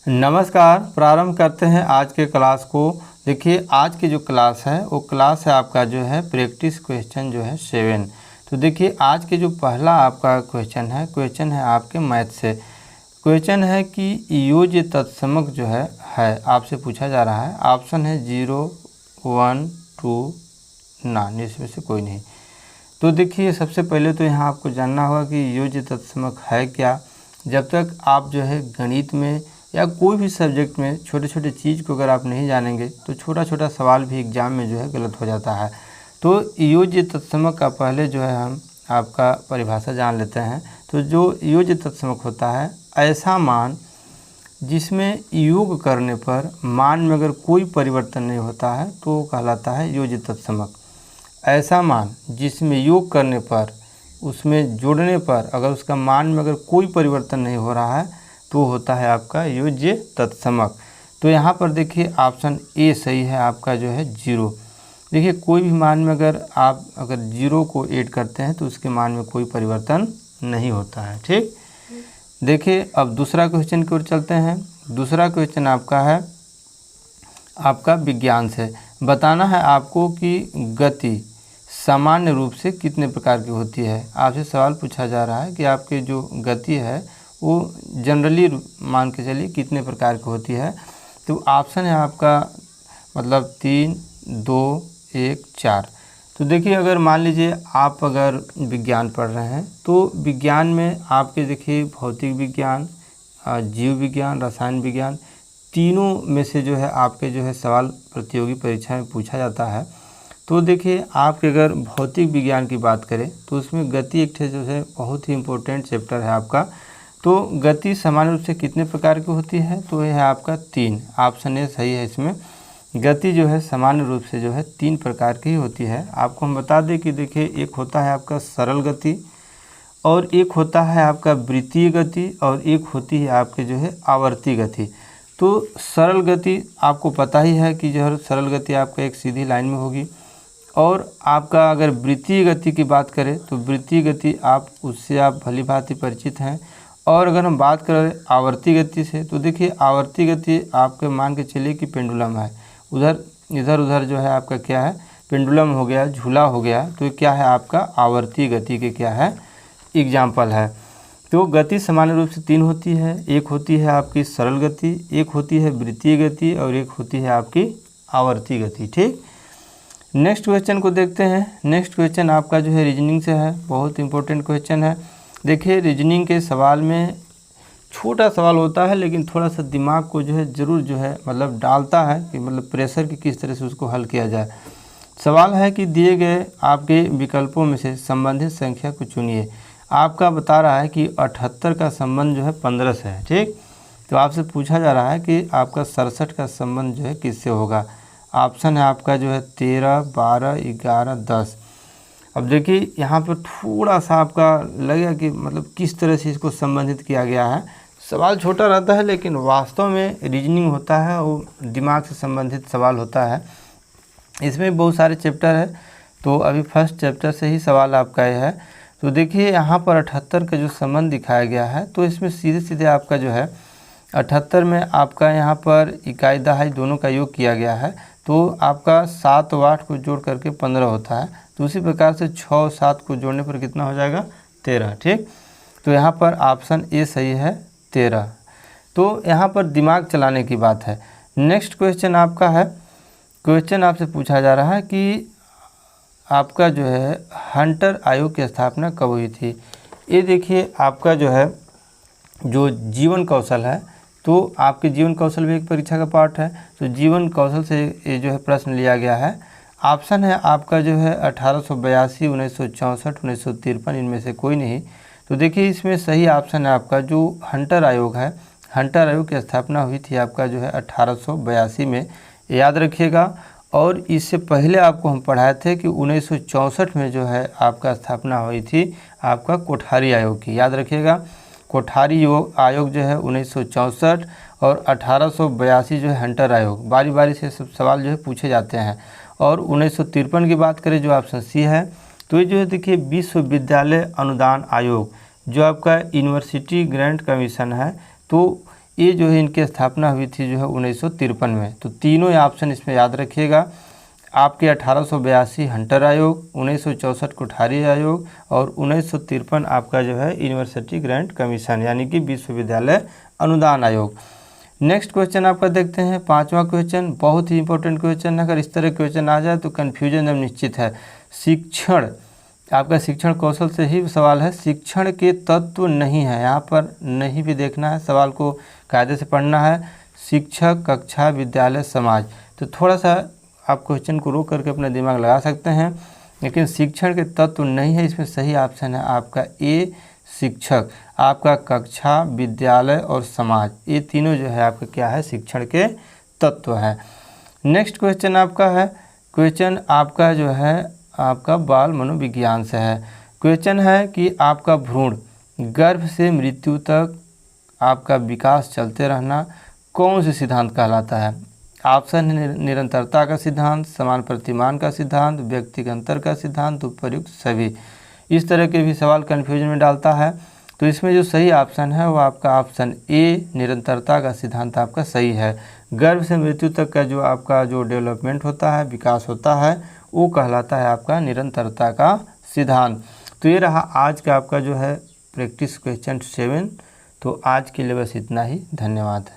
नमस्कार। प्रारंभ करते हैं आज के क्लास को। देखिए आज की जो क्लास है वो क्लास है आपका जो है प्रैक्टिस क्वेश्चन जो है 7। तो देखिए आज के जो पहला आपका क्वेश्चन है आपके मैथ से। क्वेश्चन है कि योज्य तत्समक जो है आपसे पूछा जा रहा है। ऑप्शन है 0, 1, 2, नॉन, इसमें से कोई नहीं। तो देखिए सबसे पहले तो यहाँ आपको जानना होगा कि योज्य तत्समक है क्या। जब तक आप जो है गणित में या कोई भी सब्जेक्ट में छोटे छोटे चीज़ को अगर आप नहीं जानेंगे तो छोटा छोटा सवाल भी एग्जाम में जो है गलत हो जाता है। तो योज्य तत्समक का पहले जो है हम आपका परिभाषा जान लेते हैं। तो जो योज्य तत्समक होता है ऐसा मान जिसमें योग करने पर मान में अगर कोई परिवर्तन नहीं होता है तो कहलाता है योज्य तत्समक। ऐसा मान जिसमें योग करने पर उसमें जोड़ने पर अगर उसका मान में अगर कोई परिवर्तन नहीं हो रहा है तो होता है आपका योज्य तत्समक। तो यहाँ पर देखिए ऑप्शन ए सही है आपका जो है 0। देखिए कोई भी मान में अगर आप 0 को ऐड करते हैं तो उसके मान में कोई परिवर्तन नहीं होता है। ठीक, देखिए अब दूसरा क्वेश्चन की ओर चलते हैं। दूसरा क्वेश्चन आपका है आपका विज्ञान से। बताना है आपको कि गति सामान्य रूप से कितने प्रकार की होती है। आपसे सवाल पूछा जा रहा है कि आपके जो गति है वो जनरली मान के चलिए कितने प्रकार की होती है। तो ऑप्शन है आपका मतलब 3, 2, 1, 4। तो देखिए अगर मान लीजिए आप अगर विज्ञान पढ़ रहे हैं तो विज्ञान में आपके देखिए भौतिक विज्ञान, जीव विज्ञान, रसायन विज्ञान, तीनों में से जो है आपके जो है सवाल प्रतियोगी परीक्षा में पूछा जाता है। तो देखिए आपके अगर भौतिक विज्ञान की बात करें तो उसमें गति एक जो है बहुत ही इम्पोर्टेंट चैप्टर है आपका। तो गति सामान्य रूप से कितने प्रकार की होती है तो यह है आपका 3। ऑप्शन ए सही है। इसमें गति जो है सामान्य रूप से जो है 3 प्रकार की होती है। आपको हम बता दें कि देखिए एक होता है आपका सरल गति और एक होता है आपका वृत्तीय गति और एक होती है आपके जो है आवर्ती गति। तो सरल गति आपको पता ही है कि जो है सरल गति आपका एक सीधी लाइन में होगी। और आपका अगर वृत्तीय गति की बात करें तो वृत्तीय गति उससे आप भली भांति परिचित हैं। और अगर हम बात करें आवर्ती गति से तो देखिए आवर्ती गति आपके मान के चलिए कि पेंडुलम है, इधर उधर जो है आपका क्या है पेंडुलम हो गया, झूला हो गया। तो ये क्या है आपका आवर्ती गति के क्या है एग्जाम्पल है। तो गति सामान्य रूप से 3 होती है। एक होती है आपकी सरल गति, एक होती है वृत्तीय गति और एक होती है आपकी आवर्ती गति। ठीक, नेक्स्ट क्वेश्चन को देखते हैं। नेक्स्ट क्वेश्चन आपका जो है रीजनिंग से है, बहुत इंपॉर्टेंट क्वेश्चन है। देखिए रीजनिंग के सवाल में छोटा सवाल होता है लेकिन थोड़ा सा दिमाग को जो है ज़रूर जो है मतलब डालता है कि मतलब प्रेशर की किस तरह से उसको हल किया जाए। सवाल है कि दिए गए आपके विकल्पों में से संबंधित संख्या को चुनिए। आपका बता रहा है कि 78 का संबंध जो है 15 से है। ठीक, तो आपसे पूछा जा रहा है कि आपका 67 का संबंध जो है किससे होगा। ऑप्शन है आपका जो है 13, 12, 11, 10। अब देखिए यहाँ पर थोड़ा सा आपका लगेगा कि मतलब किस तरह से इसको संबंधित किया गया है। सवाल छोटा रहता है लेकिन वास्तव में रीजनिंग होता है वो दिमाग से संबंधित सवाल होता है। इसमें बहुत सारे चैप्टर है तो अभी फर्स्ट चैप्टर से ही सवाल आपका ये है। तो देखिए यहाँ पर 78 का जो संबंध दिखाया गया है तो इसमें सीधे सीधे आपका जो है 78 में आपका यहाँ पर इकाई दहाई दोनों का योग किया गया है। तो आपका 7 और 8 को जोड़ करके 15 होता है। तो उसी प्रकार से 6 और 7 को जोड़ने पर कितना हो जाएगा 13। ठीक, तो यहाँ पर ऑप्शन ए सही है 13। तो यहाँ पर दिमाग चलाने की बात है। नेक्स्ट क्वेश्चन आपका है, क्वेश्चन आपसे पूछा जा रहा है कि आपका जो है हंटर आयोग की स्थापना कब हुई थी। ये देखिए आपका जो है जो जीवन कौशल है तो आपके जीवन कौशल भी एक परीक्षा का पार्ट है। तो जीवन कौशल से ये जो है प्रश्न लिया गया है। ऑप्शन है आपका जो है 1882, 1964, 1953, इनमें से कोई नहीं। तो देखिए इसमें सही ऑप्शन है आपका जो हंटर आयोग है। हंटर आयोग की स्थापना हुई थी आपका जो है 1882 में, याद रखिएगा। और इससे पहले आपको हम पढ़ाए थे कि 1964 में जो है आपका स्थापना हुई थी आपका कोठारी आयोग की, याद रखिएगा। कोठारी आयोग जो है 1964 और 1882 जो है हंटर आयोग। बारी बारी से सब सवाल जो है पूछे जाते हैं। और 1953 की बात करें जो ऑप्शन सी है तो ये जो है देखिए विश्वविद्यालय अनुदान आयोग जो आपका यूनिवर्सिटी ग्रांट कमीशन है। तो ये जो है इनकी स्थापना हुई थी जो है 1953 में। तो तीनों ऑप्शन इसमें याद रखिएगा। आपके 1882 हंटर आयोग, 1964 कोठारी आयोग और 1953 आपका जो है यूनिवर्सिटी ग्रांट कमीशन यानी कि विश्वविद्यालय अनुदान आयोग। नेक्स्ट क्वेश्चन आपका देखते हैं, 5वां क्वेश्चन, बहुत ही इंपॉर्टेंट क्वेश्चन है। अगर इस तरह क्वेश्चन आ जाए तो कन्फ्यूजन अब निश्चित है। शिक्षण, आपका शिक्षण कौशल से ही सवाल है। शिक्षण के तत्व नहीं है, यहाँ पर नहीं भी देखना है, सवाल को कायदे से पढ़ना है। शिक्षक, कक्षा, विद्यालय, समाज। तो थोड़ा सा आप क्वेश्चन को रोक करके अपना दिमाग लगा सकते हैं, लेकिन शिक्षण के तत्व नहीं है, इसमें सही ऑप्शन है आपका ए शिक्षक। आपका कक्षा, विद्यालय और समाज, ये तीनों जो है आपका क्या है, शिक्षण के तत्व है। नेक्स्ट क्वेश्चन आपका है, क्वेश्चन आपका जो है आपका बाल मनोविज्ञान से है। क्वेश्चन है कि आपका भ्रूण गर्भ से मृत्यु तक आपका विकास चलते रहना कौन से सिद्धांत कहलाता है। ऑप्शन है निरंतरता का सिद्धांत, समान प्रतिमान का सिद्धांत, व्यक्तिगत अंतर का सिद्धांत, उपयुक्त सभी। इस तरह के भी सवाल कन्फ्यूजन में डालता है। तो इसमें जो सही ऑप्शन है वो आपका ऑप्शन ए निरंतरता का सिद्धांत आपका सही है। गर्भ से मृत्यु तक का जो आपका जो डेवलपमेंट होता है, विकास होता है, वो कहलाता है आपका निरंतरता का सिद्धांत। तो ये रहा आज का आपका जो है प्रैक्टिस क्वेश्चन 7। तो आज के लिए बस इतना ही, धन्यवाद।